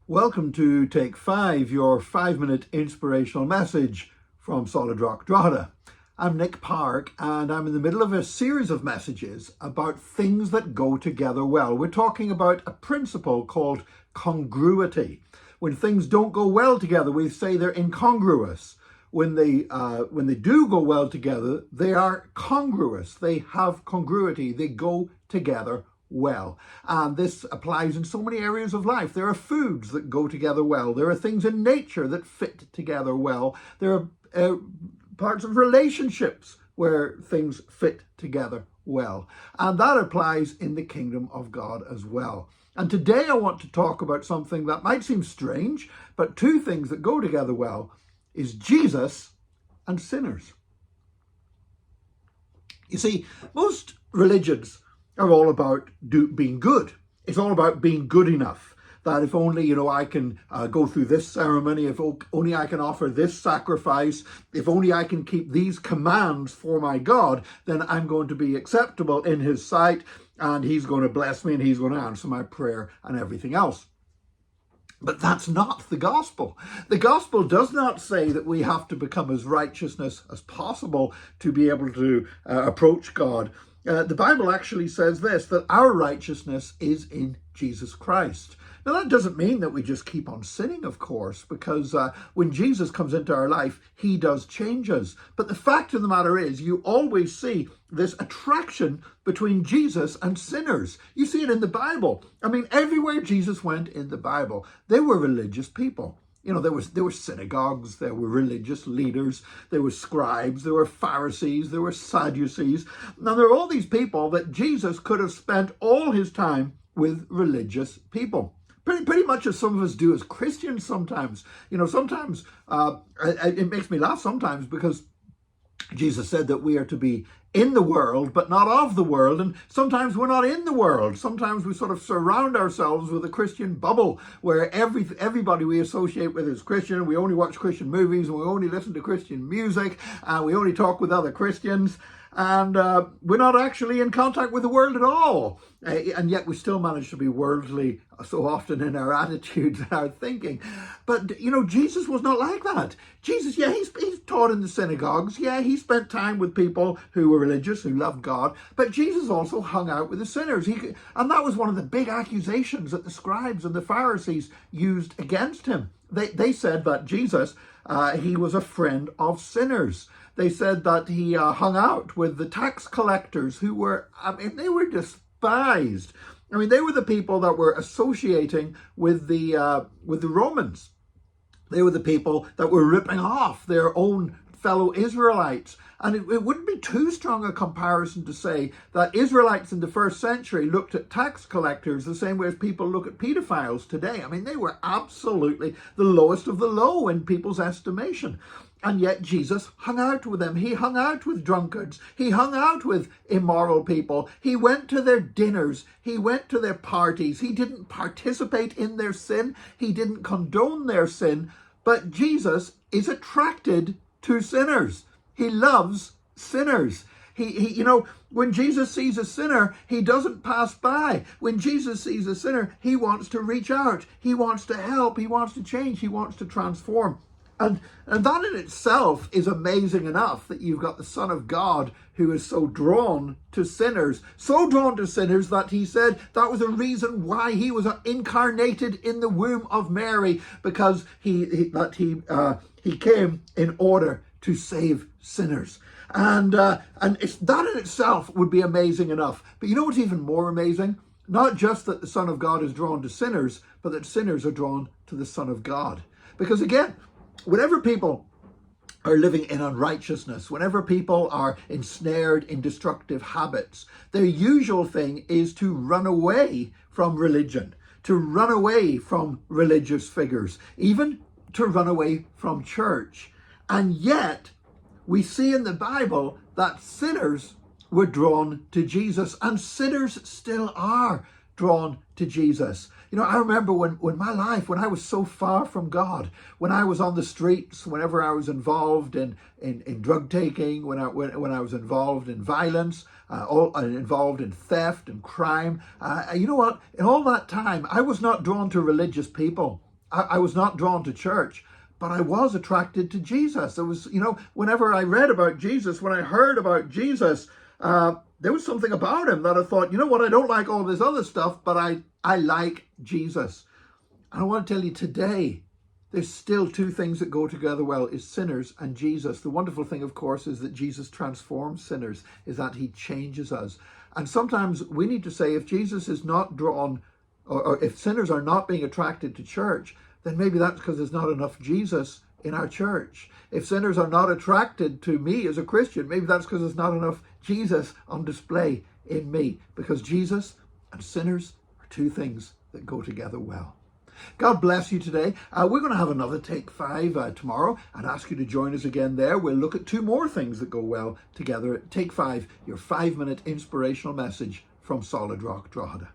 Welcome to Take 5, your 5-minute inspirational message from Solid Rock Drogheda. I'm Nick Park, and I'm in the middle of a series of messages about things that go together well. We're talking about a principle called congruity. When things don't go well together, we say they're incongruous. When they do go well together, they are congruous. They have congruity. They go together well. And this applies in so many areas of life. There are foods that go together well. There are things in nature that fit together well. There are parts of relationships where things fit together well. And that applies in the kingdom of God as well. And today I want to talk about something that might seem strange, but two things that go together well is Jesus and sinners. You see, most religions are all about being good. It's all about being good enough. That if only, I can go through this ceremony, if only I can offer this sacrifice, if only I can keep these commands for my God, then I'm going to be acceptable in his sight, and he's going to bless me, and he's going to answer my prayer and everything else. But that's not the gospel. The gospel does not say that we have to become as righteous as possible to be able to approach God. The Bible actually says this, that our righteousness is in Jesus Christ. Now, that doesn't mean that we just keep on sinning, of course, because when Jesus comes into our life, he does change us. But the fact of the matter is, you always see this attraction between Jesus and sinners. You see it in the Bible. I mean, everywhere Jesus went in the Bible, they were religious people. There were synagogues, there were religious leaders, there were scribes, there were Pharisees, there were Sadducees. Now, there are all these people that Jesus could have spent all his time with religious people. Pretty much as some of us do as Christians sometimes. Sometimes it makes me laugh sometimes because Jesus said that we are to be in the world, but not of the world. And sometimes we're not in the world. Sometimes we sort of surround ourselves with a Christian bubble where everybody we associate with is Christian. We only watch Christian movies, and we only listen to Christian music, and we only talk with other Christians. And we're not actually in contact with the world at all. And yet we still manage to be worldly so often in our attitudes and our thinking. But, Jesus was not like that. Jesus, he's taught in the synagogues. Yeah, he spent time with people who were religious, who loved God. But Jesus also hung out with the sinners. And that was one of the big accusations that the scribes and the Pharisees used against him. They said that Jesus, he was a friend of sinners. They said that he hung out with the tax collectors who were, they were despised. They were the people that were associating with the Romans. They were the people that were ripping off their own fellow Israelites. And it wouldn't be too strong a comparison to say that Israelites in the first century looked at tax collectors the same way as people look at pedophiles today. They were absolutely the lowest of the low in people's estimation. And yet Jesus hung out with them. He hung out with drunkards. He hung out with immoral people. He went to their dinners. He went to their parties. He didn't participate in their sin. He didn't condone their sin. But Jesus is attracted to sinners. He loves sinners. When Jesus sees a sinner, he doesn't pass by. When Jesus sees a sinner, he wants to reach out. He wants to help. He wants to change. He wants to transform. And that in itself is amazing enough, that you've got the Son of God who is so drawn to sinners that he said that was a reason why he was incarnated in the womb of Mary, because he came in order to save sinners. And it's, that in itself would be amazing enough. But you know what's even more amazing? Not just that the Son of God is drawn to sinners, but that sinners are drawn to the Son of God. Because again, whenever people are living in unrighteousness, whenever people are ensnared in destructive habits, their usual thing is to run away from religion, to run away from religious figures, even to run away from church. And yet, we see in the Bible that sinners were drawn to Jesus, and sinners still are drawn to Jesus. I remember when I was so far from God, when I was on the streets, whenever I was involved in drug taking, when I was involved in violence, involved in theft and crime, you know what? In all that time, I was not drawn to religious people. I was not drawn to church, but I was attracted to Jesus. There was, whenever I read about Jesus, when I heard about Jesus, there was something about him that I thought, you know what, I don't like all this other stuff, but I like Jesus. And I want to tell you today, there's still two things that go together well, is sinners and Jesus. The wonderful thing, of course, is that Jesus transforms sinners, is that he changes us. And sometimes we need to say, if Jesus is not drawn, or if sinners are not being attracted to church, then maybe that's because there's not enough Jesus in our church. If sinners are not attracted to me as a Christian, maybe that's because there's not enough Jesus on display in me, because Jesus and sinners are two things that go together well. God bless you today. We're going to have another Take 5 tomorrow and ask you to join us again there. We'll look at two more things that go well together at Take 5, your 5-minute inspirational message from Solid Rock Drogheda.